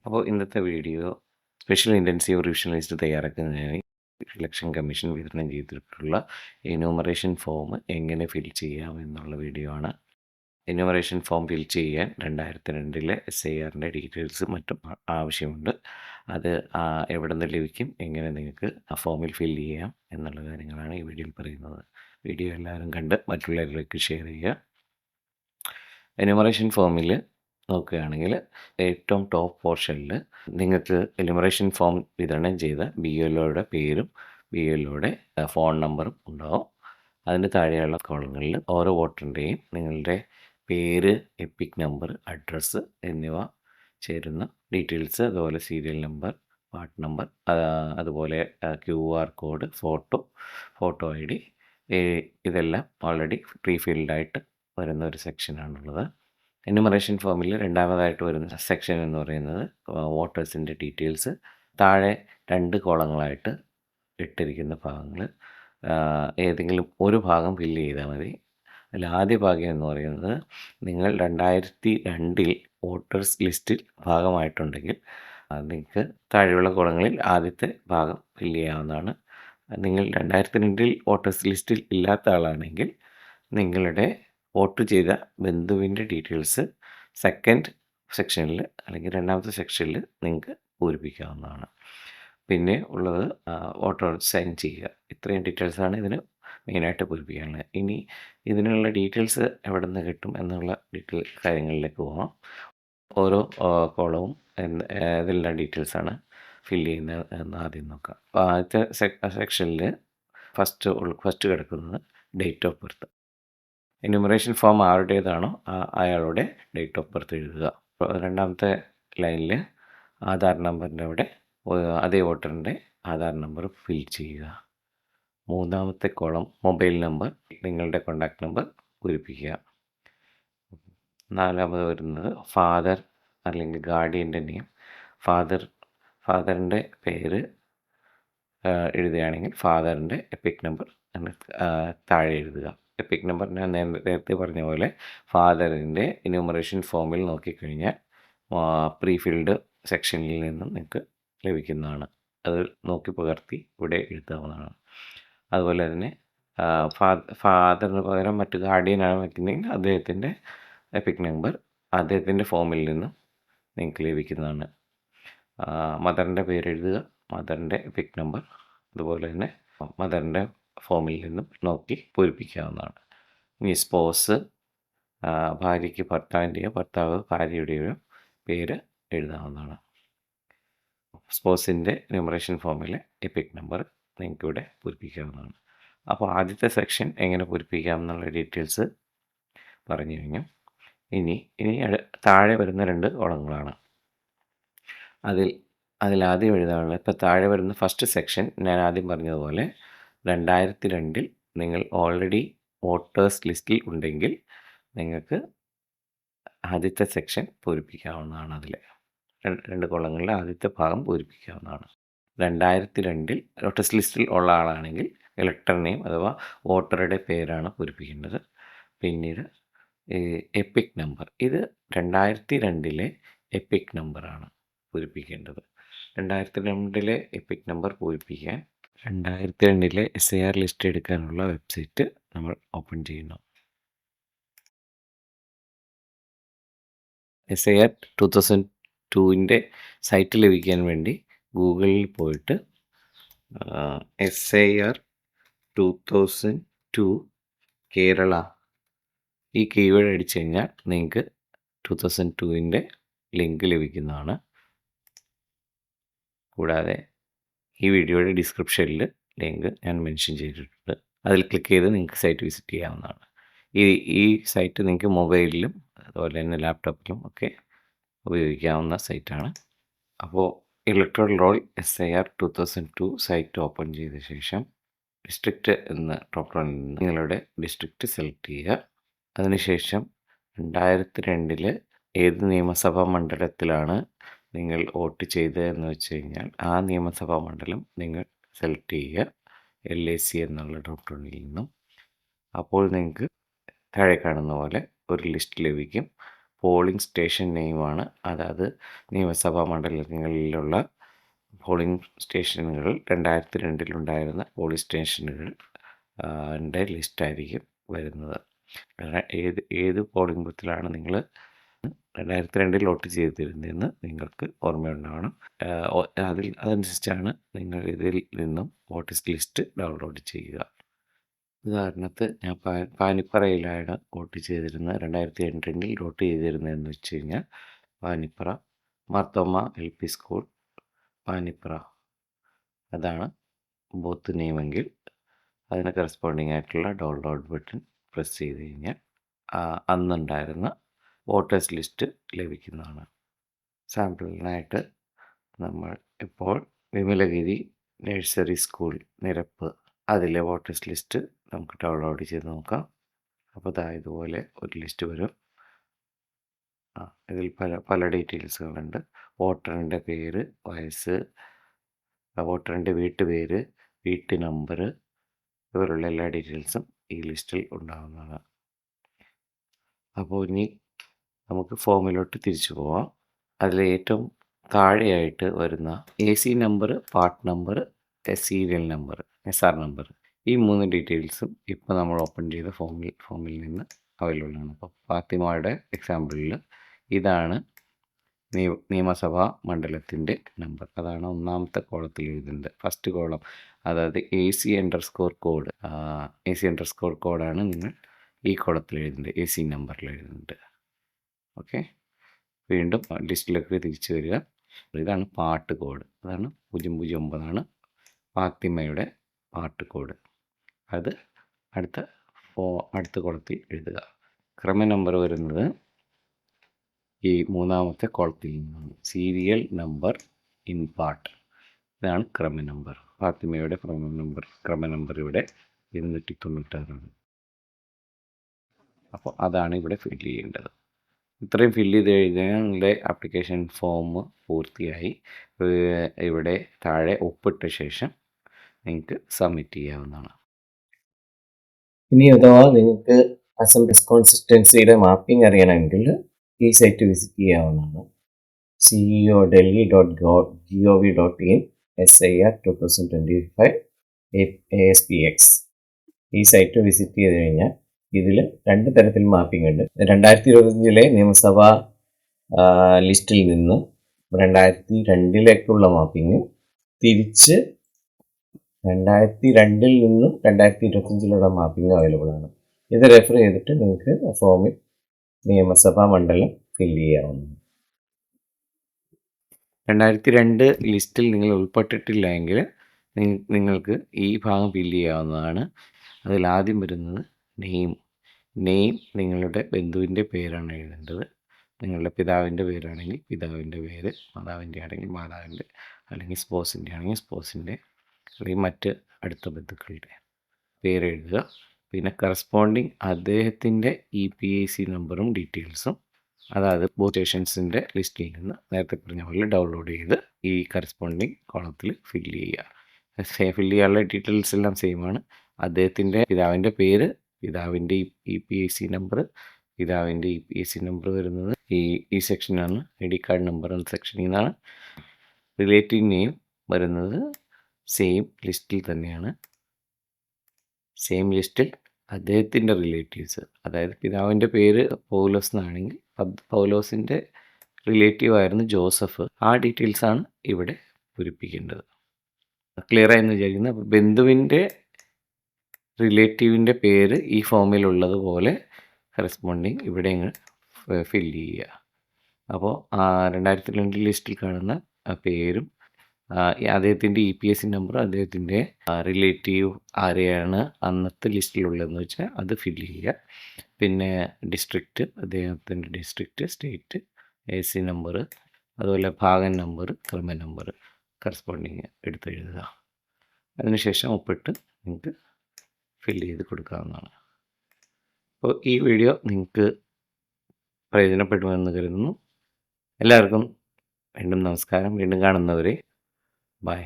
അപ്പോൾ ഇന്നത്തെ video special intensive revision list തയ്യാറാക്കുന്നതിനായി ഇലക്ഷൻ കമ്മീഷൻ വിതരണം ചെയ്തിട്ടുള്ള എന്യൂമറേഷൻ ഫോം എങ്ങനെ ഫിൽ ചെയ്യാം എന്നുള്ള വീഡിയോ ആണ്. എന്യൂമറേഷൻ ഫോം ഫിൽ ചെയ്യാൻ 2002 SIRൻ്റെ ഡീറ്റെയിൽസ് മറ്റും ആവശ്യമുണ്ട്. അത് എവിടെ നിന്ന് ലഭിക്കും, എങ്ങനെ നിങ്ങൾക്ക് ആ ഫോമിൽ ഫിൽ ചെയ്യാം എന്നുള്ള കാര്യങ്ങളാണ് ഈ വീഡിയോയിൽ പറയുന്നത്. വീഡിയോ എല്ലാവരും കണ്ട് മറ്റുള്ളവരിലേക്ക് ഷെയർ ചെയ്യുക. എന്യൂമറേഷൻ ഫോമിൽ നോക്കുകയാണെങ്കിൽ ഏറ്റവും ടോപ്പ് പോർഷനിൽ നിങ്ങൾക്ക് എന്യൂമറേഷൻ ഫോം വിതരണം ചെയ്ത BLOയുടെ പേരും BLOയുടെ ഫോൺ നമ്പറും ഉണ്ടാവും. അതിന് താഴെയുള്ള കോളങ്ങളിൽ ഓരോ വോട്ടറിൻ്റെയും നിങ്ങളുടെ പേര്, എപ്പിക് നമ്പർ, അഡ്രസ്സ് എന്നിവ ചേരുന്ന ഡീറ്റെയിൽസ്, അതുപോലെ സീരിയൽ നമ്പർ, പാർട്ട് നമ്പർ, അതുപോലെ QR കോഡ്, ഫോട്ടോ ID, ഇതെല്ലാം ഓൾറെഡി പ്രീ ഫിൽഡായിട്ട് വരുന്ന ഒരു സെക്ഷനാണുള്ളത്. എന്യൂമറേഷൻ ഫോമിൽ രണ്ടാമതായിട്ട് വരുന്ന സെക്ഷൻ എന്ന് പറയുന്നത് വോട്ടേഴ്സിൻ്റെ ഡീറ്റെയിൽസ്. താഴെ 2 കോളങ്ങളായിട്ട് ഇട്ടിരിക്കുന്ന ഭാഗങ്ങൾ ഏതെങ്കിലും ഒരു ഭാഗം ഫില്ല് ചെയ്താൽ മതി. അതിൽ ആദ്യ ഭാഗം എന്ന് പറയുന്നത് നിങ്ങൾ 2002 വോട്ടേഴ്സ് ലിസ്റ്റിൽ ഭാഗമായിട്ടുണ്ടെങ്കിൽ നിങ്ങൾക്ക് താഴെയുള്ള കോളങ്ങളിൽ ആദ്യത്തെ ഭാഗം ഫില്ല് ചെയ്യാവുന്നതാണ്. നിങ്ങൾ 2002 വോട്ടേഴ്സ് ലിസ്റ്റിൽ ഇല്ലാത്ത ആളാണെങ്കിൽ നിങ്ങളുടെ വോട്ട് ചെയ്ത ബന്ധുവിൻ്റെ ഡീറ്റെയിൽസ് സെക്കൻഡ് സെക്ഷനിൽ അല്ലെങ്കിൽ രണ്ടാമത്തെ സെക്ഷനിൽ നിങ്ങൾക്ക് പൂരിപ്പിക്കാവുന്നതാണ്. പിന്നെ ഉള്ളത് വോട്ടർ സൈൻ ചെയ്യുക. ഇത്രയും ഡീറ്റെയിൽസാണ് ഇതിന് മെയിനായിട്ട് പൂരിപ്പിക്കാനുള്ളത്. ഇനി ഇതിനുള്ള ഡീറ്റെയിൽസ് എവിടെ നിന്ന് കിട്ടും എന്നുള്ള കാര്യങ്ങളിലേക്ക് പോകാം. ഓരോ കോളവും ഏതെല്ലാം ഡീറ്റെയിൽസാണ് ഫില്ല് ചെയ്യുന്നത് എന്ന് ആദ്യം നോക്കാം. അപ്പോൾ ആദ്യത്തെ സെക്ഷനിൽ ഫസ്റ്റ് കിടക്കുന്നത് date of birth. Enumeration form ആരുടേതാണോ അയാളുടെ ഡേറ്റ് ഓഫ് ബർത്ത് എഴുതുക. രണ്ടാമത്തെ ലൈനിൽ ആധാർ നമ്പറിൻ്റെ അവിടെ അതേ വോട്ടറിൻ്റെ ആധാർ നമ്പർ ഫിൽ ചെയ്യുക. മൂന്നാമത്തെ കോളം മൊബൈൽ നമ്പർ, നിങ്ങളുടെ കോൺടാക്റ്റ് നമ്പർ പൂരിപ്പിക്കുക. നാലാമത് വരുന്നത് ഫാദർ അല്ലെങ്കിൽ ഗാർഡിയൻ്റെ നെയിം. ഫാദറിൻ്റെ പേര് എഴുതുകയാണെങ്കിൽ ഫാദറിൻ്റെ എപ്പിക് നമ്പർ താഴെ എഴുതുക. എപ്പിക് നമ്പർ ഞാൻ നേരത്തെ പറഞ്ഞ പോലെ ഫാദറിൻ്റെ എന്യൂമറേഷൻ ഫോമിൽ നോക്കിക്കഴിഞ്ഞാൽ പ്രീ ഫിൽഡ് സെക്ഷനിൽ നിന്നും നിങ്ങൾക്ക് ലഭിക്കുന്നതാണ്. അത് നോക്കി പകർത്തി ഇവിടെ എഴുതാവുന്നതാണ്. അതുപോലെ തന്നെ ഫാദറിന് പകരം മറ്റു ഗാർഡിയനാണ് വയ്ക്കുന്നതെങ്കിൽ അദ്ദേഹത്തിൻ്റെ എപ്പിക് നമ്പർ അദ്ദേഹത്തിൻ്റെ ഫോമിൽ നിന്നും നിങ്ങൾക്ക് ലഭിക്കുന്നതാണ്. മദറിൻ്റെ പേരെഴുതുക, മദറിൻ്റെ എപ്പിക് നമ്പർ, അതുപോലെ തന്നെ മദറിൻ്റെ ഫോമിൽ നിന്നും നോക്കി പൂരിപ്പിക്കാവുന്നതാണ്. ഇനി സ്പോസ്, ഭാര്യയ്ക്ക് ഭർത്താവിൻ്റെയോ ഭർത്താവ് ഭാര്യയുടെയോ പേര് എഴുതാവുന്നതാണ്. സ്പോസിൻ്റെ എന്യൂമറേഷൻ ഫോമിലെ എപ്പിക് നമ്പർ നിങ്ങൾക്ക് ഇവിടെ പൂരിപ്പിക്കാവുന്നതാണ്. അപ്പോൾ ആദ്യത്തെ സെക്ഷൻ എങ്ങനെ പൂരിപ്പിക്കാം എന്നുള്ള ഡീറ്റെയിൽസ് പറഞ്ഞു കഴിഞ്ഞു. ഇനി താഴെ വരുന്ന 2 കോളങ്ങളാണ്. അതിലാദ്യം എഴുതാനുള്ളത് ഇപ്പോൾ താഴെ വരുന്ന ഫസ്റ്റ് സെക്ഷൻ ഞാൻ ആദ്യം പറഞ്ഞതുപോലെ 2002 നിങ്ങൾ ഓൾറെഡി വോട്ടേഴ്സ് ലിസ്റ്റിൽ ഉണ്ടെങ്കിൽ നിങ്ങൾക്ക് ആദ്യത്തെ സെക്ഷൻ പൂരിപ്പിക്കാവുന്നതാണ്. അതിൽ 2 കോളങ്ങളിൽ ആദ്യത്തെ ഭാഗം പൂരിപ്പിക്കാവുന്നതാണ്. 2002 വോട്ടേഴ്സ് ലിസ്റ്റിൽ ഉള്ള ആളാണെങ്കിൽ ഇലക്ടർ നെയിം അഥവാ വോട്ടറുടെ പേരാണ് പൂരിപ്പിക്കേണ്ടത്. പിന്നീട് എപ്പിക് നമ്പർ, ഇത് 2002 എപ്പിക് നമ്പറാണ് പൂരിപ്പിക്കേണ്ടത്. 2002 എപ്പിക് നമ്പർ പൂരിപ്പിക്കാൻ 2002 SIR ലിസ്റ്റ് എടുക്കാനുള്ള വെബ്സൈറ്റ് നമ്മൾ ഓപ്പൺ ചെയ്യുന്നു. SIR 2002 സൈറ്റ് ലഭിക്കാൻ വേണ്ടി ഗൂഗിളിൽ പോയിട്ട് SIR 2002 കേരള ഈ കീവേഡ് അടിച്ചു കഴിഞ്ഞാൽ നിങ്ങൾക്ക് 2002 ലിങ്ക് ലഭിക്കുന്നതാണ്. കൂടാതെ ഈ വീഡിയോയുടെ ഡിസ്ക്രിപ്ഷനിൽ ലിങ്ക് ഞാൻ മെൻഷൻ ചെയ്തിട്ടുണ്ട്. അതിൽ ക്ലിക്ക് ചെയ്ത് നിങ്ങൾക്ക് സൈറ്റ് വിസിറ്റ് ചെയ്യാവുന്നതാണ്. ഈ സൈറ്റ് നിങ്ങൾക്ക് മൊബൈലിലും അതുപോലെ തന്നെ ലാപ്ടോപ്പിലും ഒക്കെ ഉപയോഗിക്കാവുന്ന സൈറ്റാണ്. അപ്പോൾ electoral roll SIR 2002 site open ചെയ്ത ശേഷം ഡിസ്ട്രിക്റ്റ് എന്ന ഡ്രോപ്പ് ഡൗണിൽ നിന്ന് നിങ്ങളുടെ ഡിസ്ട്രിക്റ്റ് സെലക്ട് ചെയ്യുക. അതിനുശേഷം 2002 ഏത് നിയമസഭാ മണ്ഡലത്തിലാണ് നിങ്ങൾ വോട്ട് ചെയ്തതെന്ന് വെച്ച് കഴിഞ്ഞാൽ ആ നിയമസഭാ മണ്ഡലം നിങ്ങൾ സെലക്ട് ചെയ്യുക LAC എന്നുള്ള ഡ്രോപ്പ് ഡൗണിൽ നിന്നും. അപ്പോൾ നിങ്ങൾക്ക് താഴെ കാണുന്ന പോലെ ഒരു ലിസ്റ്റ് ലഭിക്കും. പോളിംഗ് സ്റ്റേഷൻ നെയിമാണ്. അതായത് നിയമസഭാ മണ്ഡലങ്ങളിലുള്ള പോളിംഗ് സ്റ്റേഷനുകൾ 2002 പോളിംഗ് സ്റ്റേഷനുകൾ ൻ്റെ ലിസ്റ്റായിരിക്കും വരുന്നത്. ഏത് പോളിംഗ് ബൂത്തിലാണ് നിങ്ങൾ 2002 വോട്ട് ചെയ്തിരുന്നതെന്ന് നിങ്ങൾക്ക് ഓർമ്മയുണ്ടാവണം. അതനുസരിച്ചാണ് നിങ്ങൾ ഇതിൽ നിന്നും വോട്ടേഴ്സ് ലിസ്റ്റ് ഡൗൺലോഡ് ചെയ്യുക. ഉദാഹരണത്തിന് ഞാൻ പാനിപ്പറയിലാണ് വോട്ട് ചെയ്തിരുന്നത്. 2002 വോട്ട് ചെയ്തിരുന്നതെന്ന് വെച്ച് കഴിഞ്ഞാൽ പാനിപ്പറ മാർത്തോമ LP സ്കൂൾ പാനിപ്പറ, അതാണ് ബൂത്ത് നെയിമെങ്കിൽ അതിന് കറസ്പോണ്ടിങ് ആയിട്ടുള്ള ഡൗൺലോഡ് ബട്ടൺ പ്രസ് ചെയ്ത് കഴിഞ്ഞാൽ അന്നുണ്ടായിരുന്ന വോട്ടേഴ്സ് ലിസ്റ്റ് ലഭിക്കുന്നതാണ്. സാമ്പിളിനായിട്ട് നമ്മൾ ഇപ്പോൾ വിമലഗിരി നഴ്സറി സ്കൂൾ നിരപ്പ് അതിലെ വോട്ടേഴ്സ് ലിസ്റ്റ് നമുക്ക് ഡൗൺലോഡ് ചെയ്ത് നോക്കാം. അപ്പോൾ ഇതുപോലെ ഒരു ലിസ്റ്റ് വരും. ഇതിൽ പല ഡീറ്റെയിൽസുകളുണ്ട്. വോട്ടറിൻ്റെ പേര്, വയസ്സ്, വോട്ടറിൻ്റെ വീട്ടുപേര്, വീട്ടു നമ്പർ, ഇവരുള്ള എല്ലാ ഡീറ്റെയിൽസും ഈ ലിസ്റ്റിൽ ഉണ്ടാകുന്നതാണ്. അപ്പോൾ ഇനി നമുക്ക് ഫോമിലോട്ട് തിരിച്ചു പോവാം. അതിൽ ഏറ്റവും താഴെയായിട്ട് വരുന്ന AC number, part number, serial number, SR number, ഈ 3 ഡീറ്റെയിൽസും ഇപ്പോൾ നമ്മൾ ഓപ്പൺ ചെയ്ത ഫോമിൽ നിന്ന് അവൈലബിൾ ആണ്. അപ്പോൾ ഫാത്തിമയുടെ എക്സാമ്പിളിൽ ഇതാണ് നിയമസഭാ മണ്ഡലത്തിൻ്റെ നമ്പർ. അതാണ് ഒന്നാമത്തെ കോളത്തിൽ എഴുതുന്നത്. ഫസ്റ്റ് കോളം, അതായത് AC_കോഡ്. AC_ കോഡാണ് നിങ്ങൾ ഈ കോളത്തിൽ എഴുതുന്നത്, AC നമ്പറിൽ എഴുതുന്നത്. ഓക്കെ, വീണ്ടും ലിസ്റ്റിലേക്ക് തിരിച്ചു വരിക. ഇതാണ് പാർട്ട് കോഡ്. അതാണ് 009 ഫാത്തിമയുടെ പാർട്ട് കോഡ്. അത് അടുത്ത കോളത്തിൽ എഴുതുക. ക്രമ നമ്പർ വരുന്നത് ഈ മൂന്നാമത്തെ കോളത്തിൽ നിന്നാണ്. സീരിയൽ നമ്പർ ഇൻ പാർട്ട്, ഇതാണ് ക്രമ നമ്പർ. ഫാത്തിമയുടെ ക്രമ നമ്പർ ഇവിടെ 296 ആണ്. അപ്പോൾ അതാണ് ഇവിടെ ഫില്ല് ചെയ്യേണ്ടത്. ഇത്രയും ഫില്ല് ചെയ്ത് കഴിഞ്ഞാൽ നിങ്ങളുടെ ആപ്ലിക്കേഷൻ ഫോം പൂർത്തിയായി. ഇവിടെ താഴെ ഒപ്പിട്ട ശേഷം നിങ്ങൾക്ക് സബ്മിറ്റ് ചെയ്യാവുന്നതാണ്. ഇനി അഥവാ നിങ്ങൾക്ക് അസംബ്ലീസ് കോൺസിസ്റ്റൻസിയുടെ മാപ്പിംഗ് അറിയണമെങ്കിൽ ഈ സൈറ്റ് വിസിറ്റ് ചെയ്യാവുന്നതാണ്. ceo.delhi.gov.in SIR 2025 ASPX. ഈ സൈറ്റ് വിസിറ്റ് ചെയ്ത് കഴിഞ്ഞാൽ ഇതിൽ 2 തരത്തിൽ മാപ്പിംഗ് ഉണ്ട്. 2025 നിയമസഭാ ലിസ്റ്റിൽ നിന്ന് 2002 മാപ്പിംഗ്, തിരിച്ച് 2002 നിന്നും 2025 മാപ്പിംഗ് അവൈലബിൾ ആണ്. ഇത് റെഫർ ചെയ്തിട്ട് നിങ്ങൾക്ക് ഫോമിൽ നിയമസഭാ മണ്ഡലം ഫില്ല് ചെയ്യാവുന്നതാണ്. 2002 ലിസ്റ്റിൽ നിങ്ങൾ ഉൾപ്പെട്ടിട്ടില്ല എങ്കിൽ നിങ്ങൾക്ക് ഈ ഭാഗം ഫില്ല് ചെയ്യാവുന്നതാണ്. അതിലാദ്യം വരുന്നത് നെയിം. നിങ്ങളുടെ ബന്ധുവിൻ്റെ പേരാണ് എഴുതേണ്ടത്. നിങ്ങളുടെ പിതാവിൻ്റെ പേരാണെങ്കിൽ പിതാവിൻ്റെ പേര്, മാതാവിൻ്റെ ആണെങ്കിൽ മാതാവിൻ്റെ, അല്ലെങ്കിൽ സ്പോസിൻ്റെ ആണെങ്കിൽ സ്പോസിൻ്റെ, അല്ലെങ്കിൽ മറ്റ് അടുത്ത ബന്ധുക്കളുടെ പേര് എഴുതുക. പിന്നെ കറസ്പോണ്ടിങ് അദ്ദേഹത്തിൻ്റെ EPIC നമ്പറും ഡീറ്റെയിൽസും, അതായത് ബൂത്ത് സ്റ്റേഷൻസിൻ്റെ ലിസ്റ്റിൽ നിന്ന് നേരത്തെ പറഞ്ഞ പോലെ ഡൗൺലോഡ് ചെയ്ത് ഈ കറസ്പോണ്ടിങ് കോളത്തിൽ ഫില്ല് ചെയ്യുക. ഫില്ല് ചെയ്യാനുള്ള ഡീറ്റെയിൽസ് എല്ലാം സെയിമാണ്. അദ്ദേഹത്തിൻ്റെ പിതാവിൻ്റെ പേര്, പിതാവിൻ്റെ EPIC നമ്പർ, പിതാവിൻ്റെ EPIC നമ്പർ വരുന്നത് ഈ സെക്ഷനാണ്. ID കാർഡ് നമ്പർ എന്ന സെക്ഷനിൽ നിന്നാണ്. റിലേറ്റീവ് നെയിം വരുന്നത് സെയിം ലിസ്റ്റിൽ തന്നെയാണ്. സെയിം ലിസ്റ്റിൽ അദ്ദേഹത്തിൻ്റെ റിലേറ്റീവ്സ്, അതായത് പിതാവിൻ്റെ പേര് പൗലോസ് എന്നാണെങ്കിൽ പൗലോസിൻ്റെ റിലേറ്റീവ് ആയിരുന്നു ജോസഫ്. ആ ഡീറ്റെയിൽസാണ് ഇവിടെ പൂരിപ്പിക്കേണ്ടത്. ക്ലിയർ ആയെന്ന് വിചാരിക്കുന്നു. അപ്പോൾ ബന്ധുവിൻ്റെ റിലേറ്റീവിൻ്റെ പേര് ഈ ഫോമിലുള്ളതുപോലെ കറസ്പോണ്ടിങ് ഇവിടെ ഫില്ല് ചെയ്യുക. അപ്പോൾ 2002 ലിസ്റ്റിൽ കാണുന്ന പേരും അദ്ദേഹത്തിൻ്റെ EPIC നമ്പർ, അദ്ദേഹത്തിൻ്റെ റിലേറ്റീവ് ആരെയാണ് അന്നത്തെ ലിസ്റ്റിലുള്ളതെന്ന് വെച്ചാൽ അത് ഫില്ല് ചെയ്യുക. പിന്നെ ഡിസ്ട്രിക്റ്റ്, അദ്ദേഹത്തിൻ്റെ ഡിസ്ട്രിക്റ്റ്, സ്റ്റേറ്റ്, AC നമ്പർ, അതുപോലെ ഭാഗം നമ്പർ, ക്രമ നമ്പർ കറസ്പോണ്ടിങ് എടുത്തെഴുതുക. അതിനുശേഷം ഒപ്പിട്ട് നിങ്ങൾക്ക് ഫില്ല് ചെയ്ത് കൊടുക്കാവുന്നതാണ്. അപ്പോൾ ഈ വീഡിയോ നിങ്ങൾക്ക് പ്രയോജനപ്പെടുമെന്ന് കരുതുന്നു. എല്ലാവർക്കും വീണ്ടും നമസ്കാരം. വീണ്ടും കാണുന്നവരെ ബൈ.